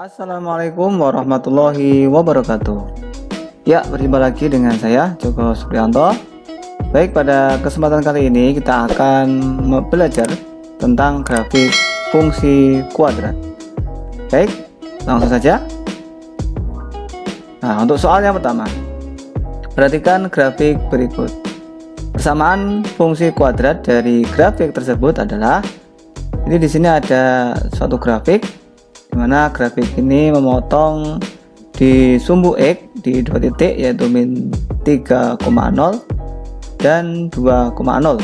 Assalamualaikum warahmatullahi wabarakatuh. Ya, berjumpa lagi dengan saya Joko Supriyanto. Baik, pada kesempatan kali ini kita akan belajar tentang grafik fungsi kuadrat. Baik, langsung saja. Nah, untuk soal yang pertama, perhatikan grafik berikut. Persamaan fungsi kuadrat dari grafik tersebut adalah, ini di sini ada suatu grafik di mana grafik ini memotong di sumbu X di 2 titik, yaitu min 3,0 dan 2,0,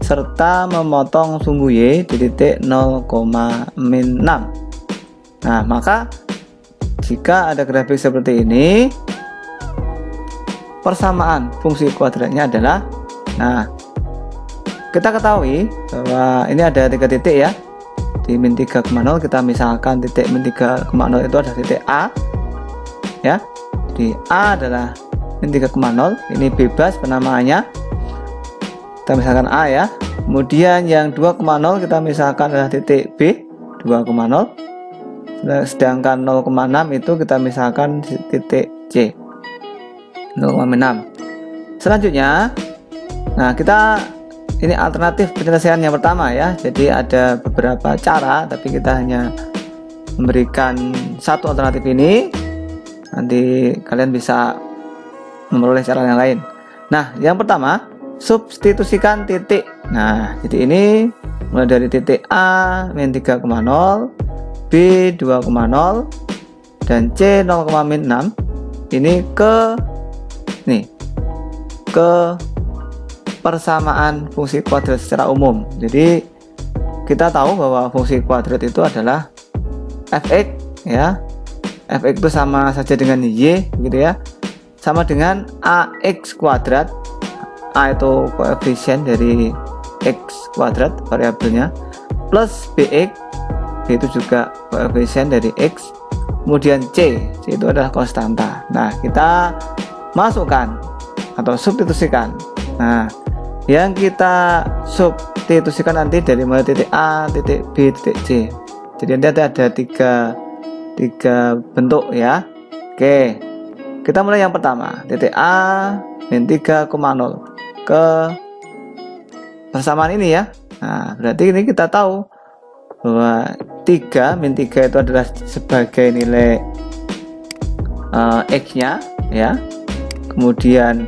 serta memotong sumbu Y di titik 0,6. Nah, maka jika ada grafik seperti ini, persamaan fungsi kuadratnya adalah, nah, kita ketahui bahwa ini ada 3 titik ya. Di min 3,0 kita misalkan titik min 3,0 itu adalah titik A ya. Di A adalah min 3,0, ini bebas penamaannya, kita misalkan A ya. Kemudian yang 2,0 kita misalkan adalah titik B 2,0, sedangkan 0,6 itu kita misalkan titik C 0,6. Selanjutnya, nah, kita ini alternatif penyelesaian yang pertama ya. Jadi ada beberapa cara, tapi kita hanya memberikan satu alternatif ini. Nanti kalian bisa memperoleh cara yang lain. Nah, yang pertama, substitusikan titik. Nah, jadi ini mulai dari titik A min 3,0, B 2,0, dan C 0,6 ini ke persamaan fungsi kuadrat secara umum. Jadi kita tahu bahwa fungsi kuadrat itu adalah fx ya. Fx itu sama saja dengan y gitu ya, sama dengan ax kuadrat. A itu koefisien dari x kuadrat variabelnya, plus bx, b itu juga koefisien dari x, kemudian c itu adalah konstanta. Nah, kita masukkan atau substitusikan. Nah, yang kita substitusikan nanti dari mulai titik A, titik B, titik C. Jadi nanti ada tiga bentuk ya. Oke, kita mulai yang pertama, titik A min 3,0 ke persamaan ini ya. Nah, berarti ini kita tahu bahwa 3 min 3 itu adalah sebagai nilai X nya ya. Kemudian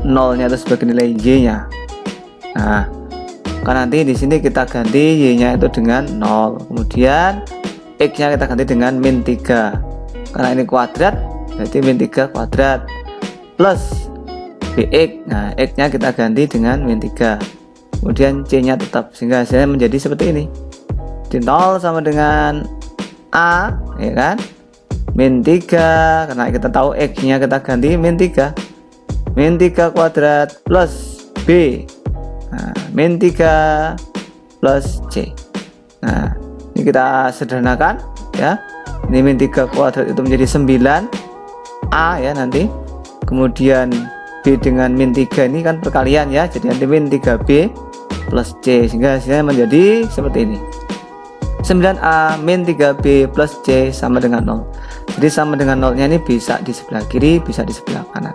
0 nya itu sebagai nilai Y nya. Nah, kan nanti di sini kita ganti Y nya itu dengan 0, kemudian X nya kita ganti dengan min 3, karena ini kuadrat berarti min 3 kuadrat, plus BX, nah X nya kita ganti dengan min 3, kemudian C nya tetap, sehingga hasilnya menjadi seperti ini. Di 0 sama dengan A ya kan, min 3, karena kita tahu X nya kita ganti min 3, min 3 kuadrat plus B, nah, min 3 plus C. Nah, ini kita sederhanakan ya. Ini min 3 kuadrat itu menjadi 9A ya nanti. Kemudian B dengan min 3 ini kan perkalian ya, jadi nanti min 3B plus C, sehingga hasilnya menjadi seperti ini. 9A min 3B plus C sama dengan 0. Jadi sama dengan 0 nya ini bisa di sebelah kiri, bisa di sebelah kanan.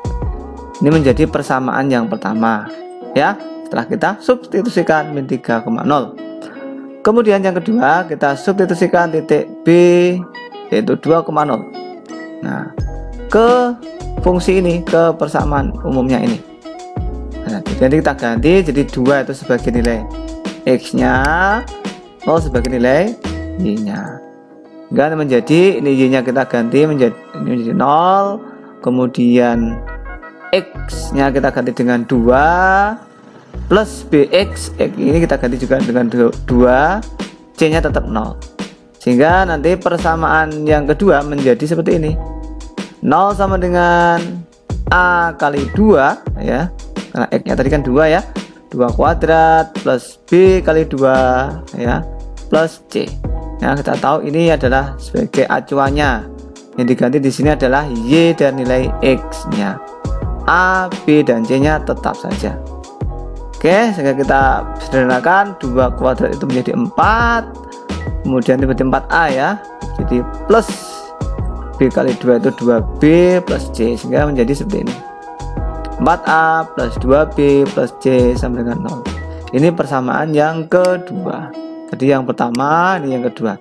Ini menjadi persamaan yang pertama ya, setelah kita substitusikan min 3,0. Kemudian yang kedua, kita substitusikan titik B yaitu 2,0. Nah, ke fungsi ini, ke persamaan umumnya ini. Nah, jadi kita ganti, jadi 2 itu sebagai nilai X nya, 0 sebagai nilai Y nya. Enggak menjadi, ini Y nya kita ganti menjadi 0, kemudian X nya kita ganti dengan 2, plus BX, X ini kita ganti juga dengan 2, C nya tetap 0, sehingga nanti persamaan yang kedua menjadi seperti ini. 0 sama dengan A kali 2 ya, karena X nya tadi kan 2 ya, 2 kuadrat plus B kali 2 ya, plus C. Nah, kita tahu ini adalah sebagai acuannya, yang diganti di sini adalah Y dan nilai X nya. A, B, dan C nya tetap saja. Oke, sehingga kita sederhanakan 2 kuadrat itu menjadi 4, kemudian menjadi 4A ya, jadi plus B kali 2 itu 2B plus C, sehingga menjadi seperti ini. 4A plus 2B plus C sama dengan 0. Ini persamaan yang kedua. Tadi yang pertama, ini yang kedua.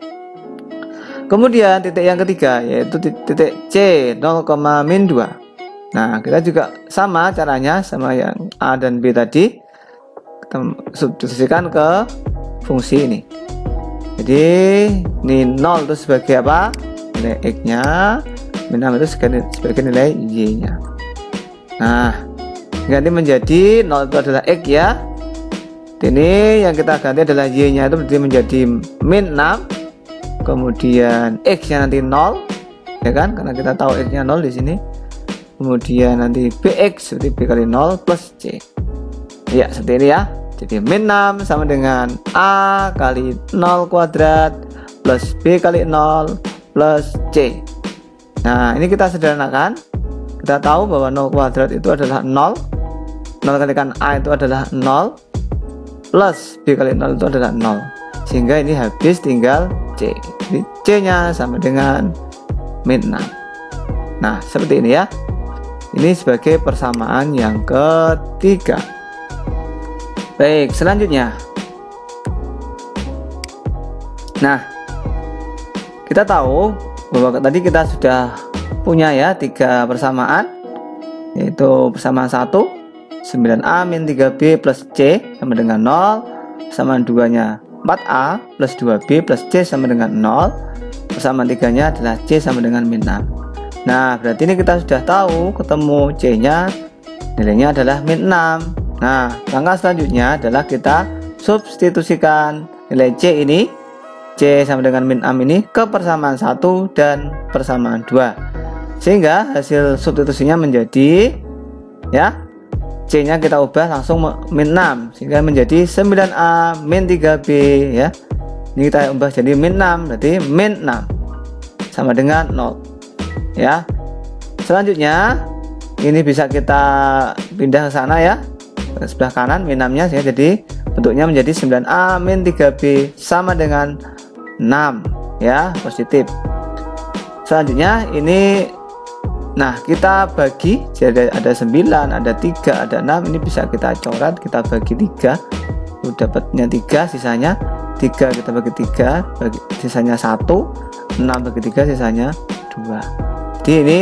Kemudian titik yang ketiga yaitu titik C 0, min 2. Nah, kita juga sama caranya sama yang A dan B tadi. Kita substitusikan ke fungsi ini. Jadi ini 0 itu sebagai apa? Nilai X-nya, min 6 itu sebagai nilai Y-nya. Nah, ganti menjadi 0 itu adalah X ya. Ini yang kita ganti adalah Y-nya, itu berarti menjadi min 6. Kemudian X-nya nanti 0, ya kan? Karena kita tahu X-nya 0 di sini. Kemudian nanti BX seperti B kali 0 plus C. Ya, seperti ini ya. Jadi min 6 sama dengan A kali 0 kuadrat plus B kali 0 plus C. Nah, ini kita sederhanakan. Kita tahu bahwa 0 kuadrat itu adalah 0. 0 kalikan A itu adalah 0. Plus B kali 0 itu adalah 0. Sehingga ini habis tinggal C. Jadi C-nya sama dengan min 6. Nah, seperti ini ya. Ini sebagai persamaan yang ketiga. Baik, selanjutnya. Nah, kita tahu bahwa tadi kita sudah punya ya 3 persamaan, yaitu persamaan 1 9A min 3B plus C sama dengan 0, persamaan 2-nya 4A plus 2B plus C sama dengan 0, persamaan 3-nya adalah C sama dengan min 6. Nah, berarti ini kita sudah tahu ketemu C-nya, nilainya adalah min 6. Nah, langkah selanjutnya adalah kita substitusikan nilai C ini, C sama dengan min 6 ini ke persamaan 1 dan persamaan 2. Sehingga hasil substitusinya menjadi ya, C-nya kita ubah langsung min 6 sehingga menjadi 9A min 3B ya. Ini kita ubah jadi min 6, berarti min 6 sama dengan 0. Ya. Selanjutnya ini bisa kita pindah ke sana ya. Ke sebelah kanan min 6-nya sehingga jadi bentuknya menjadi 9A min 3B sama dengan 6 ya, positif. Selanjutnya ini, nah kita bagi jadi ada 9, ada 3, ada 6. Ini bisa kita coret, kita bagi 3, dapatnya 3, sisanya 3 kita bagi 3, sisanya 1, 6 bagi 3, sisanya 2. Jadi ini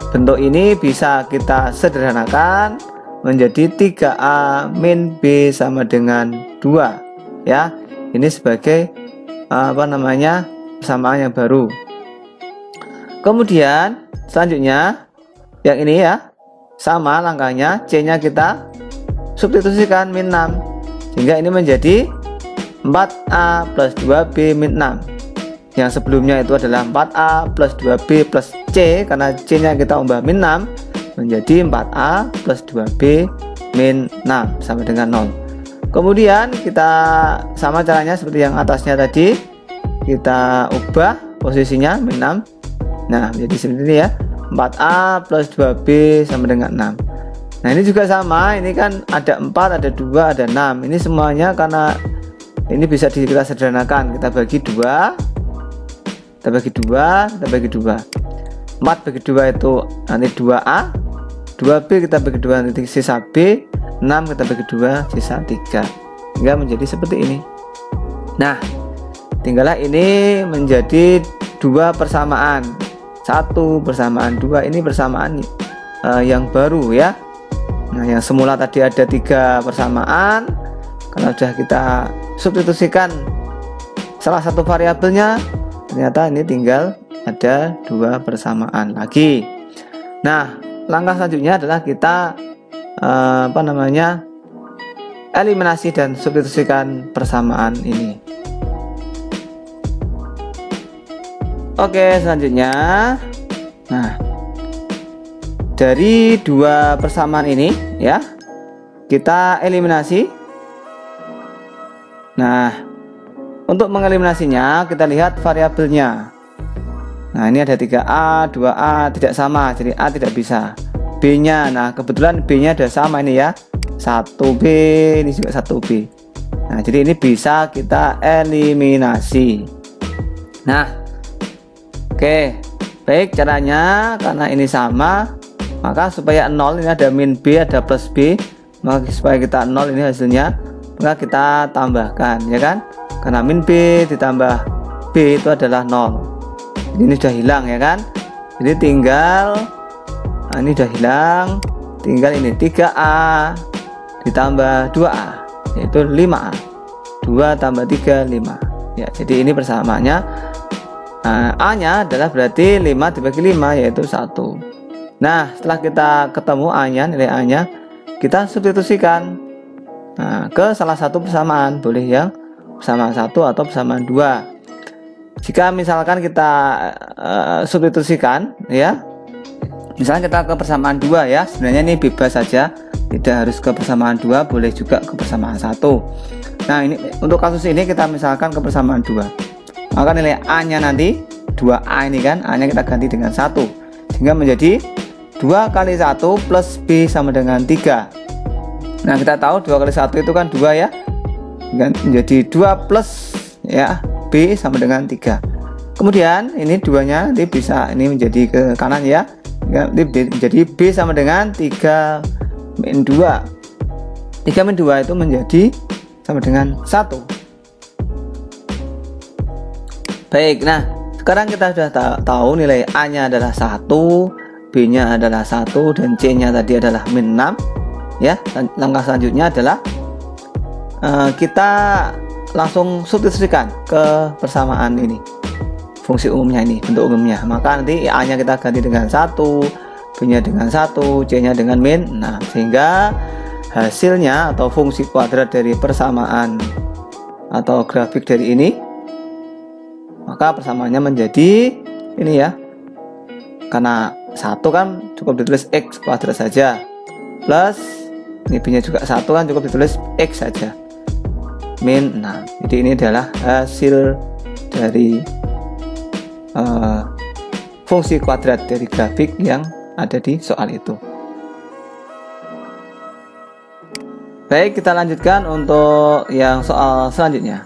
bentuk ini bisa kita sederhanakan menjadi 3A min B sama dengan 2 ya. Ini sebagai apa namanya, persamaan yang baru. Kemudian selanjutnya yang ini ya, sama langkahnya, C-nya kita substitusikan min 6 sehingga ini menjadi 4A plus 2B min 6. Yang sebelumnya itu adalah 4A plus 2B plus C, karena C-nya kita ubah min 6 menjadi 4A plus 2B min 6 sama dengan 0. Kemudian kita sama caranya seperti yang atasnya tadi, kita ubah posisinya min 6. Nah, menjadi seperti ini ya, 4A plus 2B sama dengan 6. Nah, ini juga sama, ini kan ada 4, ada 2, ada 6. Ini semuanya karena ini bisa kita sederhanakan, kita bagi 2, kita bagi 2, kita bagi 2. 4 bagi 2 itu nanti 2A, 2B kita bagi 2 nanti sisa B, 6 kita bagi 2 sisa 3, hingga menjadi seperti ini. Nah, tinggallah ini menjadi 2 persamaan, 1 persamaan 2, ini persamaan yang baru ya. Nah, yang semula tadi ada 3 persamaan, kalau sudah kita substitusikan salah satu variabelnya, ternyata ini tinggal ada 2 persamaan lagi. Nah, langkah selanjutnya adalah kita eliminasi dan substitusikan persamaan ini. Oke, selanjutnya, nah, dari 2 persamaan ini ya, kita eliminasi. Nah, untuk mengeliminasinya kita lihat variabelnya. Nah, ini ada 3A, 2A tidak sama, jadi A tidak bisa. B-nya, nah kebetulan B-nya ada sama ini ya, 1B, ini juga 1B. Nah, jadi ini bisa kita eliminasi. Nah, Oke, baik, caranya karena ini sama, maka supaya 0 ini ada min B, ada plus B, maka supaya kita 0 ini hasilnya, maka kita tambahkan, ya kan? Karena min B ditambah B itu adalah 0. Ini sudah hilang, ya kan? Jadi tinggal, nah ini sudah hilang, tinggal ini 3A ditambah 2A, yaitu 5A. 2 tambah 3, 5. Ya, jadi ini persamaannya. A nya adalah berarti 5 dibagi 5, yaitu 1. Nah, setelah kita ketemu A nya, nilai A nya, kita substitusikan ke salah satu persamaan, boleh yang persamaan 1 atau persamaan 2. Jika misalkan kita substitusikan, ya, misalnya kita ke persamaan 2, ya, sebenarnya ini bebas saja, tidak harus ke persamaan 2, boleh juga ke persamaan 1. Nah, ini untuk kasus ini kita misalkan ke persamaan 2, maka nilai A nya nanti 2A ini kan, A nya kita ganti dengan 1, sehingga menjadi 2 kali 1 plus B sama dengan 3. Nah, kita tahu 2 kali 1 itu kan 2, ya, menjadi 2 plus, ya, B sama dengan 3. Kemudian ini 2 nya nanti bisa ini menjadi ke kanan, ya, nanti menjadi B sama dengan 3 min 2. 3 min 2 itu menjadi sama dengan 1. Baik, nah sekarang kita sudah tahu nilai A nya adalah 1, B nya adalah 1, dan C nya tadi adalah min 6, ya. Langkah selanjutnya adalah kita langsung substitusikan ke persamaan ini, fungsi umumnya ini, bentuk umumnya. Maka nanti A nya kita ganti dengan 1, B nya dengan 1, C nya dengan min 6, sehingga hasilnya atau fungsi kuadrat dari persamaan atau grafik dari ini, maka persamaannya menjadi ini, ya, karena 1 kan cukup ditulis X kuadrat saja, plus ini B nya juga 1 kan cukup ditulis X saja, min 6. Jadi ini adalah hasil dari fungsi kuadrat dari grafik yang ada di soal itu. Baik, kita lanjutkan untuk yang soal selanjutnya.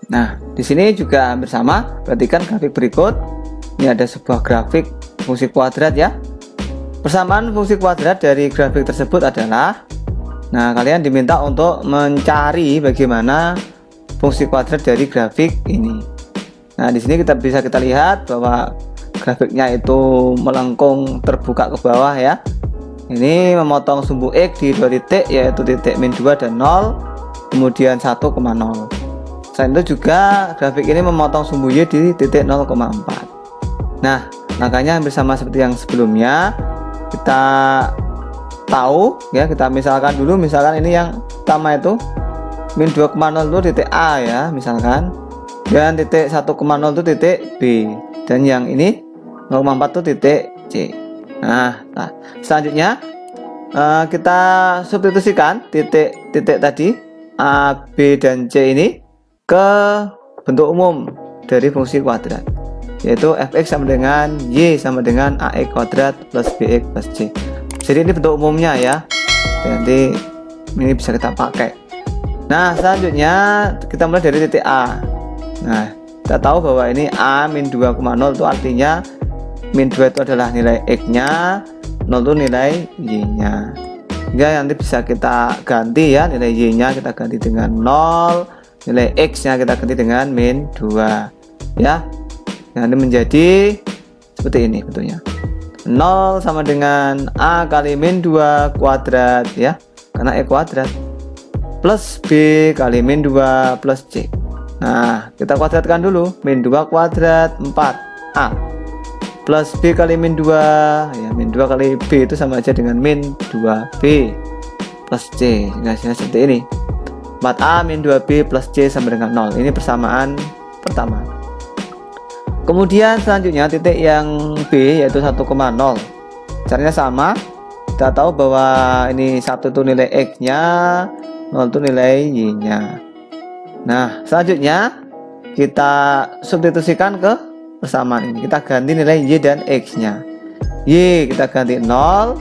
Nah, di sini juga hampir sama. Perhatikan grafik berikut. Ini ada sebuah grafik fungsi kuadrat, ya. Persamaan fungsi kuadrat dari grafik tersebut adalah, nah, kalian diminta untuk mencari bagaimana fungsi kuadrat dari grafik ini. Nah, di sini kita bisa lihat bahwa grafiknya itu melengkung terbuka ke bawah, ya. Ini memotong sumbu X di 2 titik, yaitu titik min 2 dan 0, kemudian 1,0. Selain itu juga grafik ini memotong sumbu Y di titik 0,4. Nah, makanya hampir sama seperti yang sebelumnya. Kita tahu, ya, kita misalkan dulu, misalkan ini yang pertama itu min 2,0 itu titik A, ya, misalkan, dan titik 1,0 itu titik B, dan yang ini 0,4 itu titik C. Nah, selanjutnya kita substitusikan titik-titik tadi A, B, dan C ini ke bentuk umum dari fungsi kuadrat, yaitu fx sama dengan y sama dengan ax kuadrat plus bx plus c. Jadi ini bentuk umumnya, ya, nanti ini bisa kita pakai. Nah, selanjutnya kita mulai dari titik A. Nah, kita tahu bahwa ini A min 2,0 itu artinya min 2 itu adalah nilai X nya, 0 itu nilai Y nya. Hingga nanti bisa kita ganti, ya, nilai Y nya kita ganti dengan 0, nilai X nya kita ganti dengan min 2, ya. Nanti menjadi seperti ini bentuknya. 0 sama dengan A kali min 2 kuadrat, ya, karena E kuadrat, plus B kali min 2 plus C. Nah, kita kuadratkan dulu. Min 2 kuadrat 4A plus B kali min 2, ya, min 2 kali B itu sama aja dengan min 2B plus C. Hasilnya seperti ini, 4A min 2B plus C sama dengan 0. Ini persamaan pertama. Kemudian selanjutnya titik yang B, yaitu 1,0. Caranya sama. Kita tahu bahwa ini 1 itu nilai X nya, 0 itu nilai Y nya. Nah, selanjutnya kita substitusikan ke persamaan ini. Kita ganti nilai Y dan X nya. Y kita ganti 0,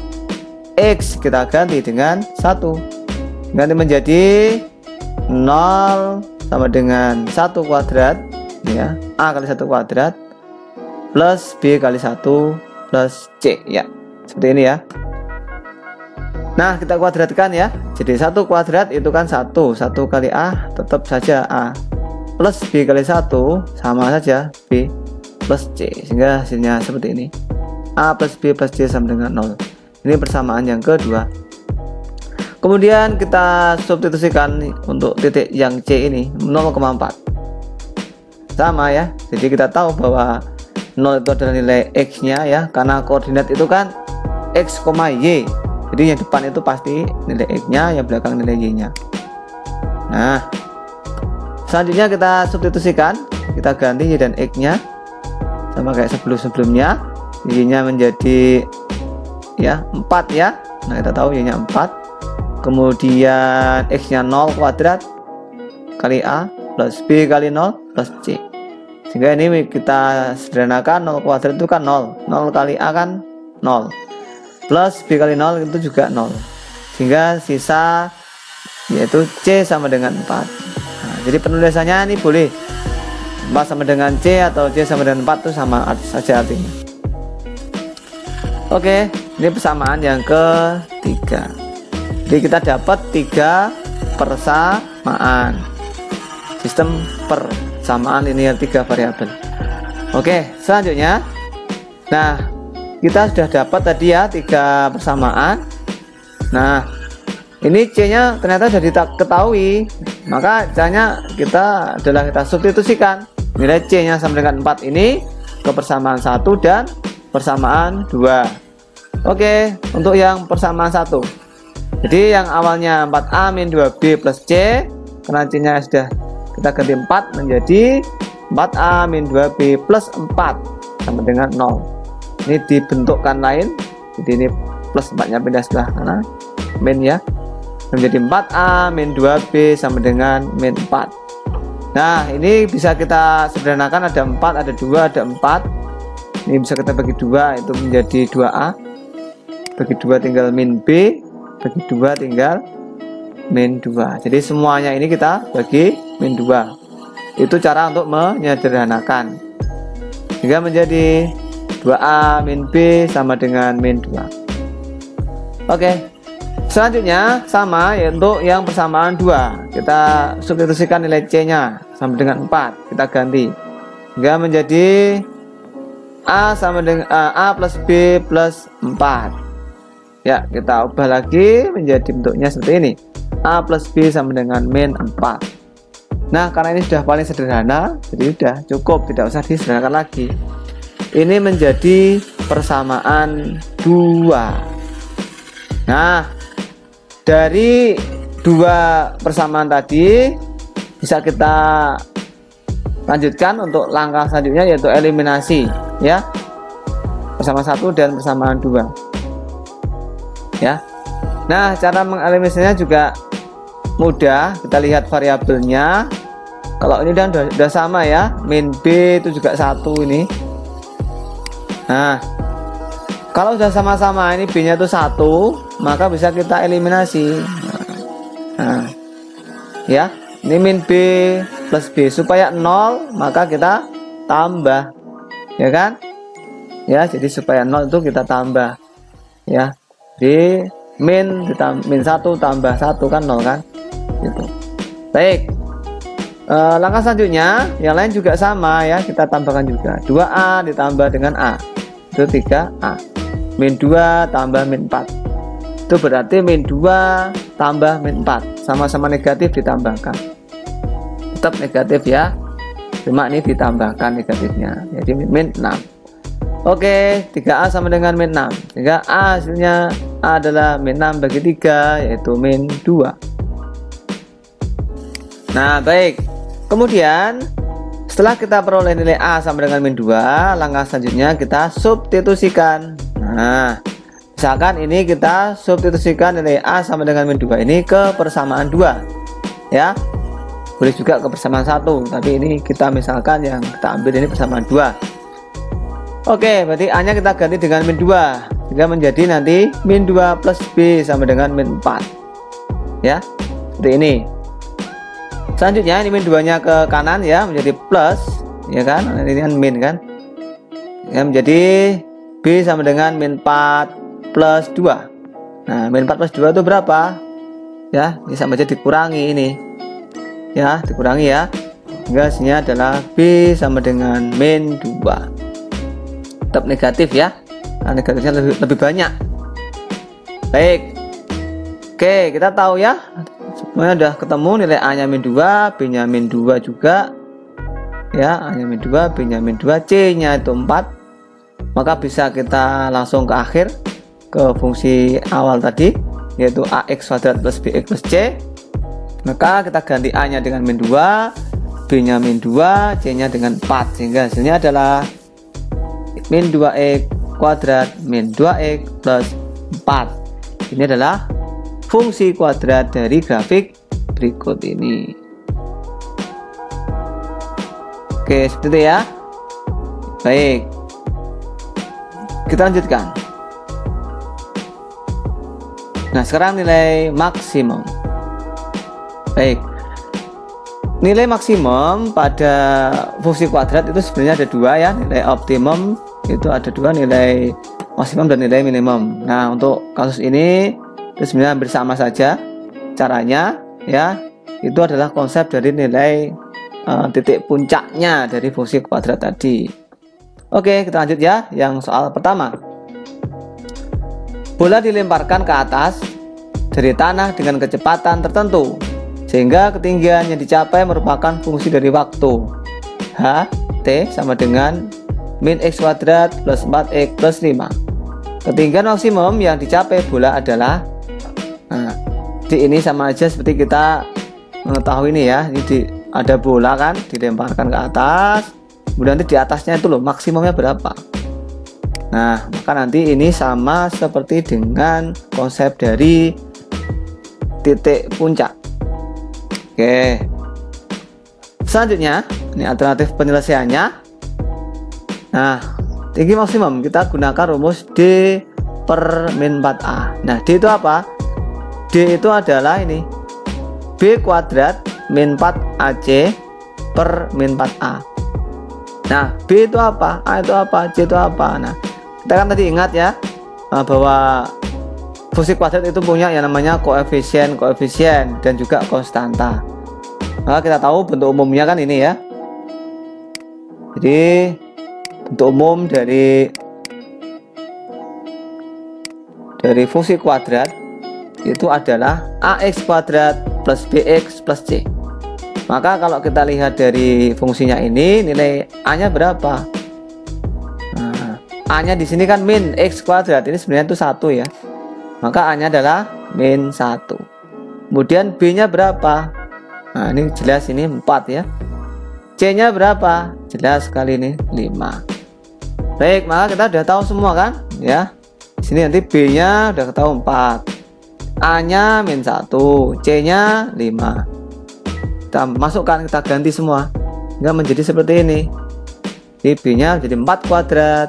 X kita ganti dengan 1. Ganti menjadi 0 sama dengan 1 kuadrat, ya, A kali 1 kuadrat plus B kali 1 plus C, ya seperti ini ya. Nah, kita kuadratkan ya. Jadi 1 kuadrat itu kan 1 kali A tetap saja A, plus B kali 1 sama saja B plus C, sehingga hasilnya seperti ini. A plus B plus C sama dengan 0. Ini persamaan yang kedua. Kemudian kita substitusikan untuk titik yang C ini 0,4. Sama ya. Jadi kita tahu bahwa 0 itu adalah nilai X nya ya, karena koordinat itu kan X, Y. Jadi yang depan itu pasti nilai X nya, yang belakang nilai Y nya. Nah, selanjutnya kita substitusikan, kita ganti Y dan X nya sama kayak sebelumnya. Y nya menjadi ya 4 ya. Nah, kita tahu Y nya 4. Kemudian X nya 0 kuadrat kali A plus B kali 0 plus C. Sehingga ini kita sederhanakan, 0 kuadrat itu kan 0 kali A kan 0, plus B kali 0 itu juga 0, sehingga sisa yaitu C sama dengan 4. Nah, jadi penulisannya ini boleh 4 sama dengan C atau C sama dengan 4 itu sama saja artinya. Oke, ini persamaan yang ketiga. Jadi kita dapat 3 persamaan, sistem persamaan linear 3 variabel. Oke, selanjutnya, nah kita sudah dapat tadi ya 3 persamaan. Nah, ini C nya ternyata sudah diketahui, maka caranya kita substitusikan nilai C nya sama dengan 4 ini ke persamaan 1 dan persamaan 2. Oke, untuk yang persamaan 1, jadi yang awalnya 4A min 2B plus C, karena C nya sudah kita ganti 4 menjadi 4A min 2B plus 4 sama dengan 0. Ini dibentukkan lain, jadi ini plus 4 nya pindah sebelah kanan, min ya, menjadi 4A min 2B sama dengan min 4. Nah, ini bisa kita sederhanakan, ada 4, ada 2, ada 4. Ini bisa kita bagi 2, itu menjadi 2A. Bagi 2 tinggal min B, bagi 2 tinggal min 2. Jadi semuanya ini kita bagi min 2. Itu cara untuk menyederhanakan, sehingga menjadi 2A min B sama dengan min 2. Oke, selanjutnya sama ya, untuk yang persamaan 2, kita substitusikan nilai C nya sama dengan 4, kita ganti sehingga menjadi A sama dengan A plus B plus 4. Ya, kita ubah lagi menjadi bentuknya seperti ini, A plus B sama dengan min 4. Nah, karena ini sudah paling sederhana, jadi sudah cukup, tidak usah disederhanakan lagi. Ini menjadi persamaan 2. Nah, dari 2 persamaan tadi bisa kita lanjutkan untuk langkah selanjutnya, yaitu eliminasi ya, persamaan 1 dan persamaan 2 ya. Nah, cara mengeliminasinya juga mudah. Kita lihat variabelnya. Kalau ini udah sama ya, min B itu juga 1 ini. Nah, kalau sudah sama-sama ini B nya itu 1, maka bisa kita eliminasi. Nah, ya, ini min B plus B, supaya 0 maka kita tambah, ya kan ya. Jadi supaya 0 itu kita tambah ya, di min 1 tambah 1 kan 0 kan gitu. Baik, langkah selanjutnya yang lain juga sama ya, kita tambahkan juga 2A ditambah dengan A itu 3A, min 2 tambah min 4 itu berarti min 2 tambah min 4, sama-sama negatif ditambahkan, tetap negatif ya, cuma ini ditambahkan negatifnya, jadi min 6. Oke, 3A sama dengan min 6, sehingga A hasilnya A adalah min 6 bagi 3, yaitu min 2. Nah, baik. Kemudian setelah kita peroleh nilai A sama dengan min 2, langkah selanjutnya kita substitusikan. Nah, misalkan ini kita substitusikan nilai A sama dengan min 2 ini ke persamaan 2 ya. Boleh juga ke persamaan 1, tapi ini kita misalkan yang kita ambil ini persamaan 2. Oke, berarti A nya kita ganti dengan min 2, sehingga menjadi nanti min 2 plus B sama dengan min 4 ya, seperti ini. Selanjutnya ini min 2 nya ke kanan ya, menjadi plus ya kan, ini kan min kan ya, menjadi B sama dengan min 4 plus 2. Nah, min 4 plus 2 itu berapa? Ya, ini sama aja dikurangi ini. Ya, dikurangi ya. Sehingga hasilnya adalah B sama dengan min 2. Tetap negatif ya. Nah, negatifnya lebih banyak. Baik. Oke, kita tahu ya. Semuanya udah ketemu nilai A-nya min 2, B-nya min 2 juga. Ya, A-nya min 2, B-nya min 2, C-nya itu 4. Maka bisa kita langsung ke akhir, ke fungsi awal tadi, yaitu ax kuadrat plus bx plus c. Maka kita ganti A-nya dengan min 2, B-nya min 2, C-nya dengan 4, sehingga hasilnya adalah min 2x kuadrat min 2x plus 4. Ini adalah fungsi kuadrat dari grafik berikut ini. Oke, seperti itu ya. Baik, kita lanjutkan. Nah, sekarang nilai maksimum. Baik, nilai maksimum pada fungsi kuadrat itu sebenarnya ada dua ya. Nilai optimum itu ada dua, nilai maksimum dan nilai minimum. Nah, untuk kasus ini itu sebenarnya hampir sama saja caranya ya. Itu adalah konsep dari nilai titik puncaknya dari fungsi kuadrat tadi. Oke, kita lanjut ya. Yang soal pertama, bola dilemparkan ke atas dari tanah dengan kecepatan tertentu sehingga ketinggian yang dicapai merupakan fungsi dari waktu. H, T sama dengan min x kuadrat plus 4x plus 5. Ketinggian maksimum yang dicapai bola adalah, nah, di ini sama aja seperti kita mengetahui ini ya. Ini ada bola kan, dilemparkan ke atas, kemudian nanti di atasnya itu loh maksimumnya berapa. Nah, maka nanti ini sama seperti dengan konsep dari titik puncak. Oke, selanjutnya ini alternatif penyelesaiannya. Nah, tinggi maksimum kita gunakan rumus D per min 4A. Nah, D itu apa? D itu adalah ini B kuadrat min 4AC per min 4A. Nah, B itu apa? A itu apa? C itu apa? Nah, kita kan tadi ingat ya bahwa fungsi kuadrat itu punya yang namanya koefisien dan juga konstanta. Maka kita tahu bentuk umumnya kan ini ya. Jadi bentuk umum dari fungsi kuadrat itu adalah ax kuadrat plus bx plus c. Maka kalau kita lihat dari fungsinya ini, nilai a-nya berapa? Nah, a-nya di sini kan min x kuadrat, ini sebenarnya itu 1 ya. Maka a-nya adalah min 1. Kemudian b-nya berapa? Nah, ini jelas ini 4 ya. C-nya berapa? Jelas sekali ini 5. Baik, maka kita sudah tahu semua kan? Ya. Di sini nanti b-nya udah ketahui 4. A-nya min 1, C-nya 5. Kita masukkan, kita ganti semua hingga menjadi seperti ini. Jadi B-nya menjadi 4 kuadrat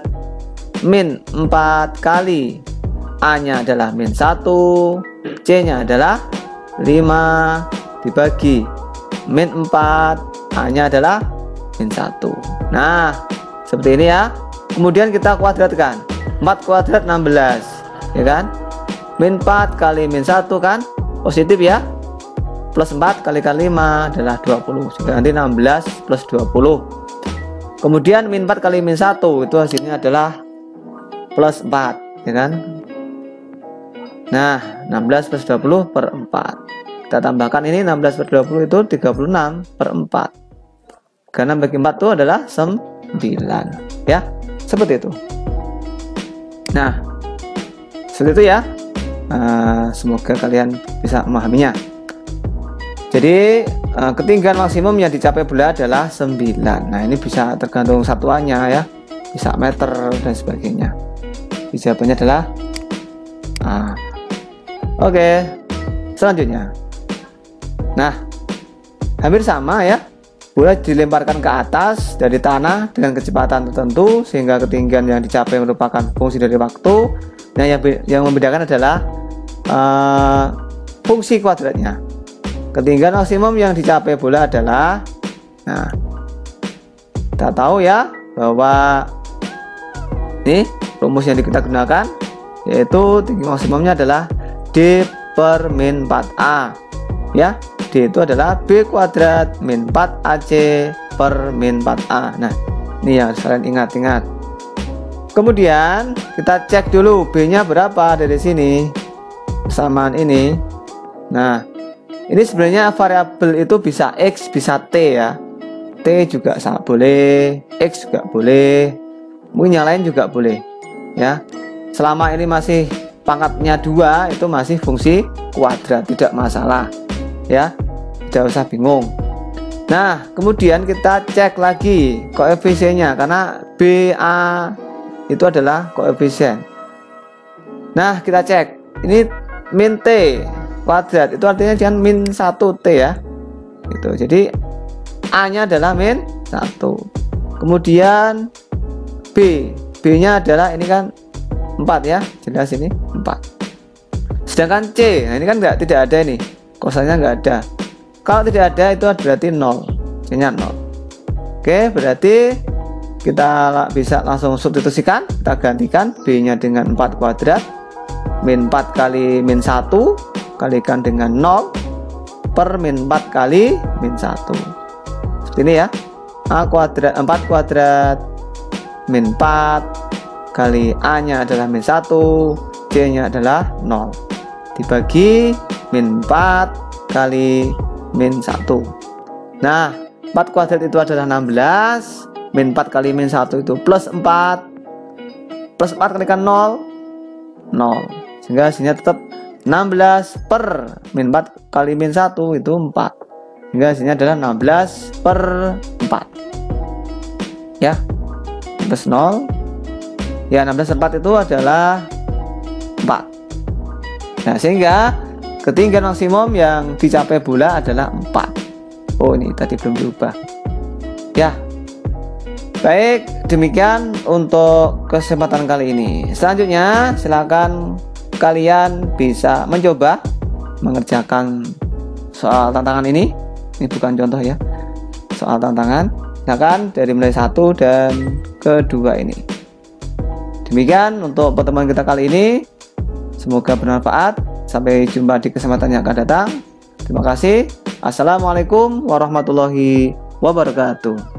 min 4 kali A-nya adalah min 1, C-nya adalah 5 dibagi min 4, A-nya adalah min 1. Nah, seperti ini ya. Kemudian kita kuadratkan. 4 kuadrat 16, ya kan? Min 4 kali min 1 kan positif ya. Plus 4 kali 5 adalah 20. Sehingga nanti 16 plus 20. Kemudian min 4 kali min 1 itu hasilnya adalah plus 4, ya kan? Nah, 16 plus 20 per 4. Kita tambahkan ini 16 per 20 itu 36 per 4. Karena bagi 4 itu adalah 9. Ya, seperti itu. Nah, seperti itu ya. Semoga kalian bisa memahaminya. Jadi ketinggian maksimum yang dicapai bola adalah 9. Nah, ini bisa tergantung satuannya ya, bisa meter dan sebagainya. Jawabannya adalah A. Oke, selanjutnya. Nah, hampir sama ya. Bola dilemparkan ke atas dari tanah dengan kecepatan tertentu sehingga ketinggian yang dicapai merupakan fungsi dari waktu. Nah, yang membedakan adalah fungsi kuadratnya. Ketinggian maksimum yang dicapai bola adalah, nah, kita tahu ya bahwa Nih rumus yang kita gunakan, yaitu tinggi maksimumnya adalah D per min 4A ya. D itu adalah B kuadrat min 4AC per min 4A. Nah ini yang kalian ingat-ingat. Kemudian kita cek dulu B nya berapa dari sini, persamaan ini. Nah ini sebenarnya variabel itu bisa X bisa T ya. T juga sangat boleh, X juga boleh, mungkin yang lain juga boleh ya. Selama ini masih pangkatnya 2, itu masih fungsi kuadrat, tidak masalah ya, tidak usah bingung. Nah kemudian kita cek lagi koefisiennya, karena BA itu adalah koefisien. Nah kita cek, ini min T kuadrat itu artinya jangan min 1T ya gitu. Jadi A nya adalah min 1, kemudian B nya adalah ini kan 4 ya, jelas ini 4. Sedangkan C, nah ini kan tidak ada, ini kosannya nggak ada. Kalau tidak ada itu berarti 0, C nya 0. Oke, berarti kita bisa langsung substitusikan, kita gantikan B nya dengan 4 kuadrat min 4 kali min 1 kalikan dengan 0 per min 4 kali min 1. Seperti ini ya. A kuadrat 4 kuadrat min 4 kali A nya adalah min 1, C nya adalah 0 dibagi min 4 kali min 1. Nah 4 kuadrat itu adalah 16, min 4 kali min 1 itu plus 4 kalikan 0 sehingga hasilnya tetap 16 per min 4 kali min 1 itu 4, sehingga hasilnya adalah 16 per 4 ya, plus 0 ya. 16 per 4 itu adalah 4. Nah sehingga ketinggian maksimum yang dicapai bola adalah 4. Oh ini tadi belum diubah ya. Baik, demikian untuk kesempatan kali ini. Selanjutnya silakan kalian bisa mencoba mengerjakan soal tantangan ini. Ini bukan contoh ya, soal tantangan. Silakan dari mulai 1 dan kedua ini. Demikian untuk pertemuan kita kali ini. Semoga bermanfaat. Sampai jumpa di kesempatan yang akan datang. Terima kasih. Assalamualaikum warahmatullahi wabarakatuh.